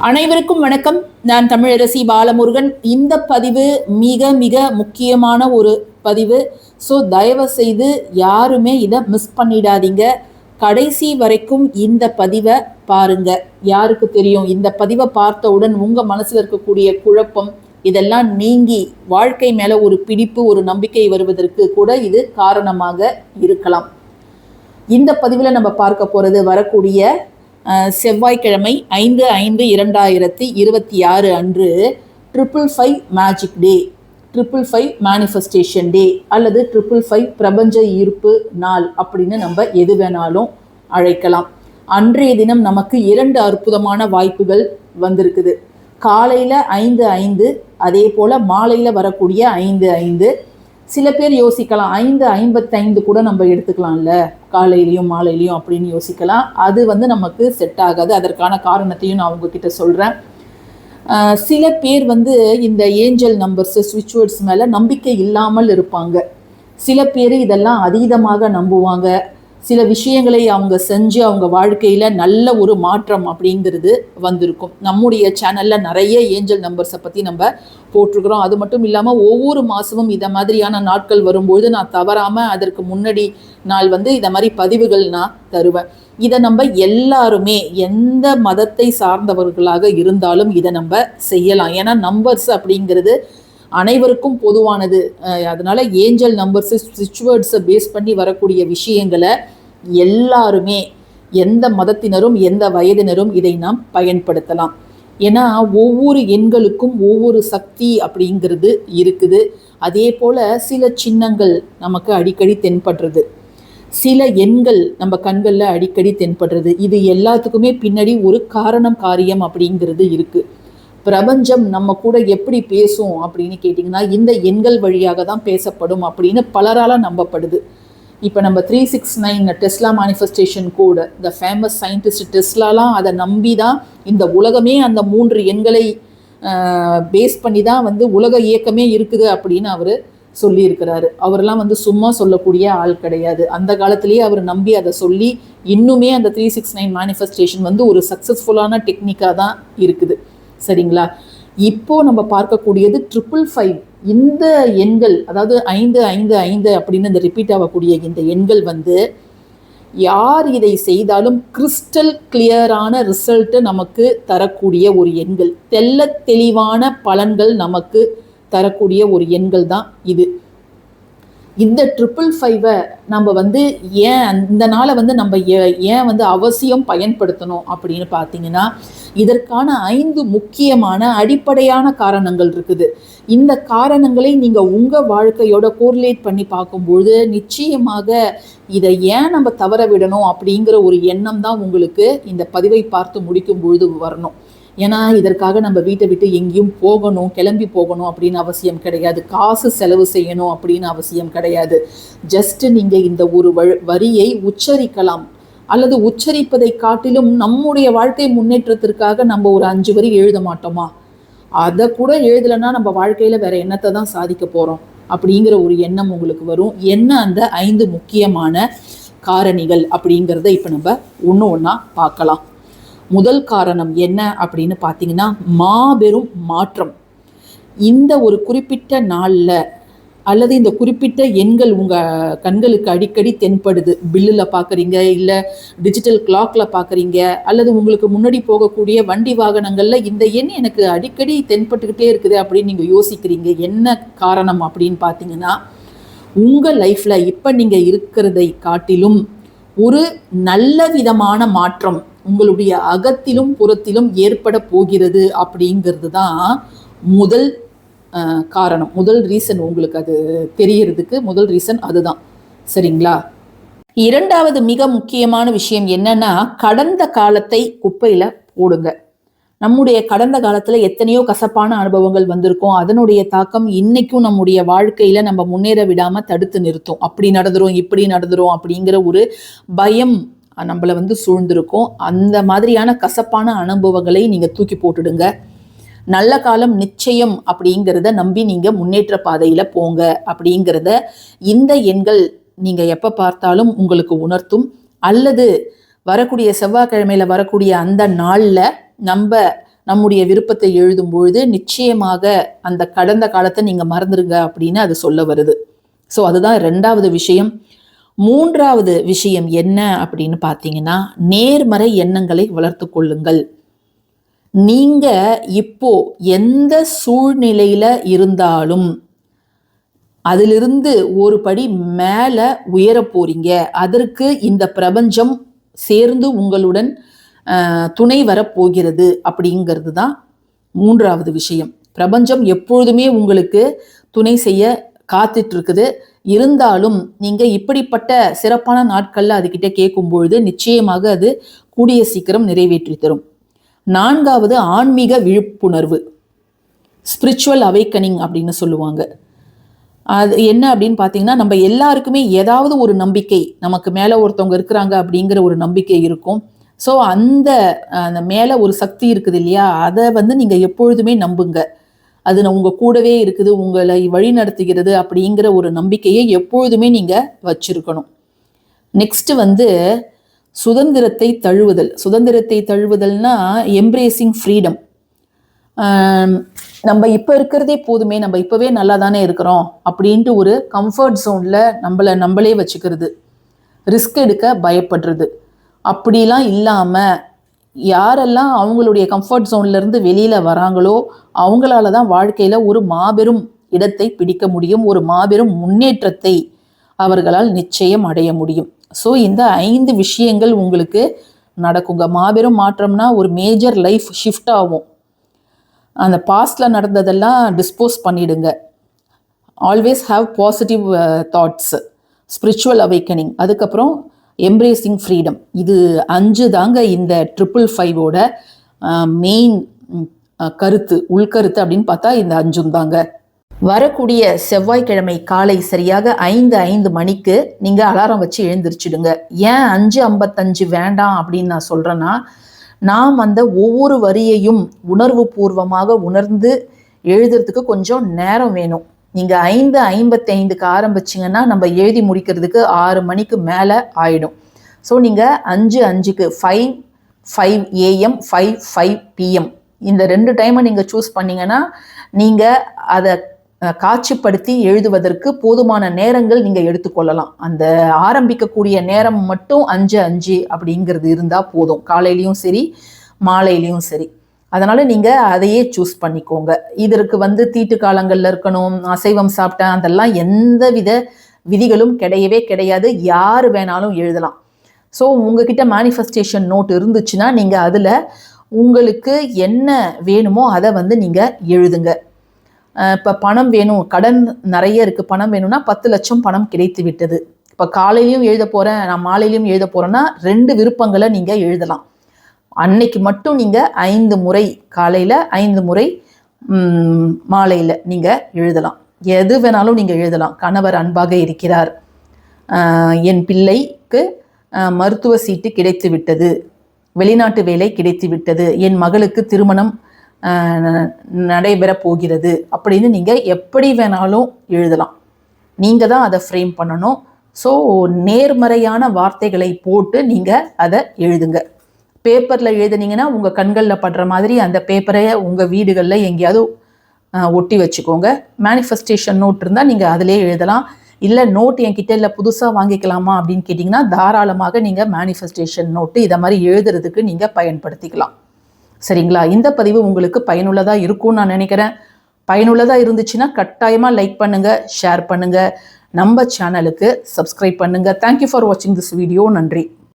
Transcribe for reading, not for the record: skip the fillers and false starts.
அனைவருக்கும் வணக்கம். நான் தமிழரசி பாலமுருகன். இந்த பதிவு மிக மிக முக்கியமான ஒரு பதிவு. ஸோ தயவு செய்து யாருமே இதை மிஸ் பண்ணிடாதீங்க. கடைசி வரைக்கும் இந்த பதிவை பாருங்க. யாருக்கு தெரியும், இந்த பதிவை பார்த்தவுடன் உங்கள் மனசில் இருக்கக்கூடிய குழப்பம் இதெல்லாம் நீங்கி வாழ்க்கை மேலே ஒரு பிடிப்பு, ஒரு நம்பிக்கை வருவதற்கு கூட இது காரணமாக இருக்கலாம். இந்த பதிவில் நம்ம பார்க்க போகிறது வரக்கூடிய செவ்வாய்க்கிழமை 5/5/2026 அன்று 555 மேஜிக் டே, 555 மேனிஃபெஸ்டேஷன் டே அல்லது 555 பிரபஞ்ச ஈர்ப்பு நாள் அப்படின்னு நம்ம எது வேணாலும் அழைக்கலாம். அன்றைய தினம் நமக்கு 2 அற்புதமான வாய்ப்புகள் வந்திருக்குது. காலையில் 5:05, அதே போல் மாலையில் வரக்கூடிய 5:05. சில பேர் யோசிக்கலாம் 5:55 கூட நம்ம எடுத்துக்கலாம்ல, காலையிலையும் மாலையிலையும் அப்படின்னு யோசிக்கலாம். அது நமக்கு செட் ஆகாது. அதற்கான காரணத்தையும் நான் உங்ககிட்ட சொல்கிறேன். சில பேர் இந்த ஏஞ்சல் நம்பர்ஸ், ஸ்விட்ச் வேர்ட்ஸ் மேலே நம்பிக்கை இல்லாமல் இருப்பாங்க. சில பேர் இதெல்லாம் அதீதமாக நம்புவாங்க. சில விஷயங்களை அவங்க செஞ்சு அவங்க வாழ்க்கையில் நல்ல ஒரு மாற்றம் அப்படிங்கிறது வந்திருக்கும். நம்முடைய சேனலில் நிறைய ஏஞ்சல் நம்பர்ஸை பற்றி நம்ம போட்டிருக்கிறோம். அது மட்டும் இல்லாமல் ஒவ்வொரு மாதமும் இதை மாதிரியான நாட்கள் வரும்பொழுது நான் தவறாமல் அதற்கு முன்னாடி நாள் இதை மாதிரி பதிவுகள் நான் தருவேன். இதை நம்ம எல்லாருமே எந்த மதத்தை சார்ந்தவர்களாக இருந்தாலும் இதை நம்ம செய்யலாம். ஏன்னா நம்பர்ஸ் அப்படிங்கிறது அனைவருக்கும் பொதுவானது. அதனால ஏஞ்சல் நம்பர்ஸு, ஸ்விட்ச் வேர்ட்ஸை பேஸ் பண்ணி வரக்கூடிய விஷயங்களை எல்லாருமே, எந்த மதத்தினரும் எந்த வயதினரும் இதை நாம் பயன்படுத்தலாம். ஏன்னா ஒவ்வொரு எண்களுக்கும் ஒவ்வொரு சக்தி அப்படிங்கிறது இருக்குது. அதே போல் சில சின்னங்கள் நமக்கு அடிக்கடி தென்படுறது, சில எண்கள் நம்ம கண்களில் அடிக்கடி தென்படுறது. இது எல்லாத்துக்குமே பின்னாடி ஒரு காரணம், காரியம் அப்படிங்கிறது இருக்குது. பிரபஞ்சம் நம்ம கூட எப்படி பேசும் அப்படின்னு கேட்டிங்கன்னா இந்த எண்கள் வழியாக தான் பேசப்படும் அப்படின்னு பலரால் நம்பப்படுது. இப்போ நம்ம 369 Tesla manifestation code, the famous scientist டெஸ்லாலாம் அதை நம்பி தான் இந்த உலகமே அந்த 3 எண்களை பேஸ் பண்ணி தான் உலக இயக்கமே இருக்குது அப்படின்னு அவர் சொல்லியிருக்கிறாரு. அவரெல்லாம் சும்மா சொல்லக்கூடிய ஆள் கிடையாது. அந்த காலத்திலேயே அவர் நம்பி அதை சொல்லி இன்னுமே அந்த 369 மேனிஃபெஸ்டேஷன் ஒரு சக்ஸஸ்ஃபுல்லான டெக்னிக்காக தான் இருக்குது. சரிங்களா? இப்போ நம்ம பார்க்கக்கூடியது 555. இந்த எண்கள், அதாவது 555 அப்படின்னு இந்த ரிப்பீட் ஆகக்கூடிய இந்த எண்கள் யார் இதை செய்தாலும் கிறிஸ்டல் கிளியரான ரிசல்ட்டு நமக்கு தரக்கூடிய ஒரு எண்கள், தெள்ள தெளிவான பலன்கள் நமக்கு தரக்கூடிய ஒரு எண்கள் தான் இது. இந்த 555 நம்ம ஏன் இந்த நாளை நம்ம ஏன் அவசியம் பயன்படுத்தணும் அப்படின்னு பார்த்தீங்கன்னா இதற்கான 5 முக்கியமான அடிப்படையான காரணங்கள் இருக்குது. இந்த காரணங்களை நீங்கள் உங்கள் வாழ்க்கையோட கோரிலேட் பண்ணி பார்க்கும்பொழுது நிச்சயமாக இதை ஏன் நம்ம தவற விடணும் அப்படிங்கிற ஒரு எண்ணம் தான் உங்களுக்கு இந்த பதிவை பார்த்து முடிக்கும் பொழுது வரணும். ஏன்னா இதற்காக நம்ம வீட்டை விட்டு எங்கேயும் போகணும், கிளம்பி போகணும் அப்படின்னு அவசியம் கிடையாது. காசு செலவு செய்யணும் அப்படின்னு அவசியம் கிடையாது. ஜஸ்ட் நீங்கள் இந்த ஒரு வரியை உச்சரிக்கலாம். அல்லது உச்சரிப்பதை காட்டிலும் நம்முடைய வாழ்க்கை முன்னேற்றத்திற்காக நம்ம ஒரு 5 வரி எழுத மாட்டோமா? அதை கூட எழுதலைன்னா நம்ம வாழ்க்கையில் வேற என்னத்தை தான் சாதிக்க போகிறோம் அப்படிங்கிற ஒரு எண்ணம் உங்களுக்கு வரும். என்ன அந்த 5 முக்கியமான காரணிகள் அப்படிங்கிறத இப்போ நம்ம ஒன்று ஒன்றா பார்க்கலாம். முதல் காரணம் என்ன அப்படின்னு பார்த்தீங்கன்னா மாபெரும் மாற்றம். இந்த ஒரு குறிப்பிட்ட நாளில் அல்லது இந்த குறிப்பிட்ட எண்கள் உங்கள் கண்களுக்கு அடிக்கடி தென்படுது. பில்லில் பார்க்குறீங்க, இல்லை டிஜிட்டல் கிளாக்கில் பார்க்குறீங்க, அல்லது உங்களுக்கு முன்னாடி போகக்கூடிய வண்டி வாகனங்களில் இந்த எண் எனக்கு அடிக்கடி தென்பட்டுக்கிட்டே இருக்குது அப்படின்னு நீங்கள் யோசிக்கிறீங்க. என்ன காரணம் அப்படின்னு பார்த்தீங்கன்னா உங்கள் லைஃப்பில் இப்போ நீங்கள் இருக்கிறதை காட்டிலும் ஒரு நல்ல விதமான மாற்றம் உங்களுடைய அகத்திலும் புறத்திலும் ஏற்பட போகிறது அப்படிங்கிறது தான் முதல் காரணம். முதல் ரீசன் உங்களுக்கு அது தெரியறதுக்கு முதல் ரீசன் அதுதான். சரிங்களா? இரண்டாவது மிக முக்கியமான விஷயம் என்னன்னா கடந்த காலத்தை குப்பையில் போடுங்க. நம்முடைய கடந்த காலத்தில் எத்தனையோ கசப்பான அனுபவங்கள் வந்திருக்கும். அதனுடைய தாக்கம் இன்னைக்கும் நம்முடைய வாழ்க்கையில் நம்ம முன்னேற விடாமல் தடுத்து நிறுத்தும். அப்படி நடந்துரும், இப்படி நடந்துரும் அப்படிங்கிற ஒரு பயம் நம்மளை சூழ்ந்திருக்கும். அந்த மாதிரியான கசப்பான அனுபவங்களை நீங்கள் தூக்கி போட்டுடுங்க. நல்ல காலம் நிச்சயம் அப்படிங்கிறத நம்பி நீங்கள் முன்னேற்ற பாதையில் போங்க அப்படிங்கிறத இந்த எண்கள் நீங்கள் எப்போ பார்த்தாலும் உங்களுக்கு உணர்த்தும். அல்லது வரக்கூடிய செவ்வாய்க்கிழமையில் வரக்கூடிய அந்த நாளில் நம்முடைய விருப்பத்தை எழுதும் பொழுது நிச்சயமாக அந்த கடந்த காலத்தை நீங்கள் மறந்துடுங்க அப்படின்னு அது சொல்ல வருது. ஸோ அதுதான் 2வது விஷயம். 3வது விஷயம் என்ன அப்படின்னு பார்த்தீங்கன்னா, நேர்மறை எண்ணங்களை வளர்த்து கொள்ளுங்கள். நீங்க இப்போ எந்த சூழ்நிலையில இருந்தாலும் அதிலிருந்து ஒரு படி மேல உயர போறீங்க. அதற்கு இந்த பிரபஞ்சம் சேர்ந்து உங்களுடன் துணை வரப்போகிறது அப்படிங்கிறது தான் 3வது விஷயம். பிரபஞ்சம் எப்பொழுதுமே உங்களுக்கு துணை செய்ய காத்துட்டு இருக்குது. இருந்தாலும் நீங்க இப்படிப்பட்ட சிறப்பான நாட்கள்ல அதுகிட்ட கேட்கும் பொழுது நிச்சயமாக அது கூடிய சீக்கிரம் நிறைவேற்றி தரும். 4வது ஆன்மீக விழிப்புணர்வு, ஸ்பிரிச்சுவல் அவேக்கனிங் அப்படின்னு சொல்லுவாங்க. அது என்ன அப்படின்னு பார்த்தீங்கன்னா, நம்ம எல்லாருக்குமே ஏதாவது ஒரு நம்பிக்கை, நமக்கு மேலே ஒருத்தவங்க இருக்கிறாங்க அப்படிங்கிற ஒரு நம்பிக்கை இருக்கும். ஸோ அந்த மேலே ஒரு சக்தி இருக்குது இல்லையா, அதை நீங்கள் எப்பொழுதுமே நம்புங்க. அது உங்கள் கூடவே இருக்குது, உங்களை வழி நடத்துகிறது அப்படிங்கிற ஒரு நம்பிக்கையை எப்பொழுதுமே நீங்கள் வச்சிருக்கணும். நெக்ஸ்ட் சுதந்திரத்தை தழுவுதல். சுதந்திரத்தை தழுவுதல்னா எம்ப்ரேசிங் ஃப்ரீடம். நம்ம இப்போ இருக்கிறதே போதுமே, நம்ம இப்போவே நல்லா தானே இருக்கிறோம் அப்படின்ட்டு ஒரு கம்ஃபர்ட் ஜோனில் நம்மளே வச்சுக்கிறது, ரிஸ்க் எடுக்க பயப்படுறது, அப்படிலாம் இல்லாமல் யாரெல்லாம் அவங்களுடைய கம்ஃபர்ட் ஜோன்லேருந்து வெளியில் வராங்களோ அவங்களால தான் வாழ்க்கையில் ஒரு மாபெரும் இடத்தை பிடிக்க முடியும், ஒரு மாபெரும் முன்னேற்றத்தை அவர்களால் நிச்சயம் அடைய முடியும். ஸோ இந்த 5 விஷயங்கள் உங்களுக்கு நடக்குங்க. மாபெரும் மாற்றம்னா ஒரு மேஜர் லைஃப் ஷிஃப்ட் ஆகும். அந்த பாஸ்டில் நடந்ததெல்லாம் டிஸ்போஸ் பண்ணிடுங்க. Always have positive thoughts, spiritual awakening, அதுக்கப்புறம் எம்ப்ரேசிங் ஃப்ரீடம். இது 5 தாங்க இந்த 555ஓட மெயின் கருத்து, உள்கருத்து அப்படின்னு பார்த்தா இந்த 5 தாங்க. வரக்கூடிய செவ்வாய்க்கிழமை காலை சரியாக 5:05 மணிக்கு நீங்கள் அலாரம் வச்சு எழுந்திரிச்சிடுங்க. ஏன் 5:55 வேண்டாம் அப்படின்னு நான் சொல்கிறேன்னா, நாம் ஒவ்வொரு வரியையும் உணர்வு பூர்வமாக உணர்ந்து எழுதுறதுக்கு கொஞ்சம் நேரம் வேணும். நீங்கள் 5:55க்கு ஆரம்பிச்சிங்கன்னா நம்ம எழுதி முடிக்கிறதுக்கு 6 மணிக்கு மேலே ஆயிடும். ஸோ நீங்கள் 5:05க்கு 5 AM 5 PM இந்த 2 டைமை நீங்கள் சூஸ் பண்ணிங்கன்னா நீங்கள் அதை காட்சிப்படுத்தி எழுதுவதற்கு போதுமான நேரங்கள் நீங்கள் எடுத்துக்கொள்ளலாம். அந்த ஆரம்பிக்கக்கூடிய நேரம் மட்டும் 5:05 அப்படிங்கிறது இருந்தால் போதும், காலையிலையும் சரி மாலையிலையும் சரி. அதனால் நீங்கள் அதையே சூஸ் பண்ணிக்கோங்க. இதற்கு தீட்டு காலங்களில் இருக்கணும், அசைவம் சாப்பிட்டேன், அதெல்லாம் எந்த வித விதிகளும் கிடையவே கிடையாது. யார் வேணாலும் எழுதலாம். ஸோ உங்ககிட்ட மேனிஃபெஸ்டேஷன் நோட் இருந்துச்சுன்னா நீங்கள் அதில் உங்களுக்கு என்ன வேணுமோ அதை நீங்கள் எழுதுங்க. இப்போ பணம் வேணும், கடன் நிறைய இருக்குது, பணம் வேணும்னா 10 லட்சம் பணம் கிடைத்து விட்டது. இப்போ காலையிலையும் எழுத போகிறேன், நான் மாலையிலையும் எழுத போகிறேன்னா 2 விருப்பங்களை நீங்கள் எழுதலாம். அன்னைக்கு மட்டும் நீங்கள் 5 முறை காலையில், 5 முறை மாலையில் நீங்கள் எழுதலாம். எது வேணாலும் நீங்கள் எழுதலாம். கணவர் அன்பாக இருக்கிறார், என் பிள்ளைக்கு மருத்துவ சீட்டு கிடைத்து விட்டது, வெளிநாட்டு வேலை கிடைத்து விட்டது, என் மகளுக்கு திருமணம் நடைபெற போகிறது அப்படின்னு நீங்கள் எப்படி வேணாலும் எழுதலாம். நீங்கள் தான் அதை ஃப்ரேம் பண்ணணும். ஸோ நேர்மறையான வார்த்தைகளை போட்டு நீங்கள் அதை எழுதுங்க. பேப்பரில் எழுதுனீங்கன்னா உங்கள் கண்களில் படுற மாதிரி அந்த பேப்பரை உங்கள் வீடுகளில் எங்கேயாவது ஒட்டி வச்சுக்கோங்க. மேனிஃபெஸ்டேஷன் நோட் இருந்தால் நீங்கள் அதிலே எழுதலாம். இல்லை நோட் என்கிட்ட இல்லை புதுசாக வாங்கிக்கலாமா அப்படின்னு கேட்டிங்கன்னா தாராளமாக நீங்கள் மேனிஃபெஸ்டேஷன் நோட்டு இதை மாதிரி எழுதுறதுக்கு நீங்கள் பயன்படுத்திக்கலாம். சரிங்களா? இந்த பதிவு உங்களுக்கு பயனுள்ளதாக இருக்கும்னு நான் நினைக்கிறேன். பயனுள்ளதாக இருந்துச்சுன்னா கட்டாயமாக லைக் பண்ணுங்கள், ஷேர் பண்ணுங்கள், நம்ம சேனலுக்கு சப்ஸ்கிரைப் பண்ணுங்கள். தேங்க்யூ ஃபார் வாட்சிங் திஸ் வீடியோ. நன்றி.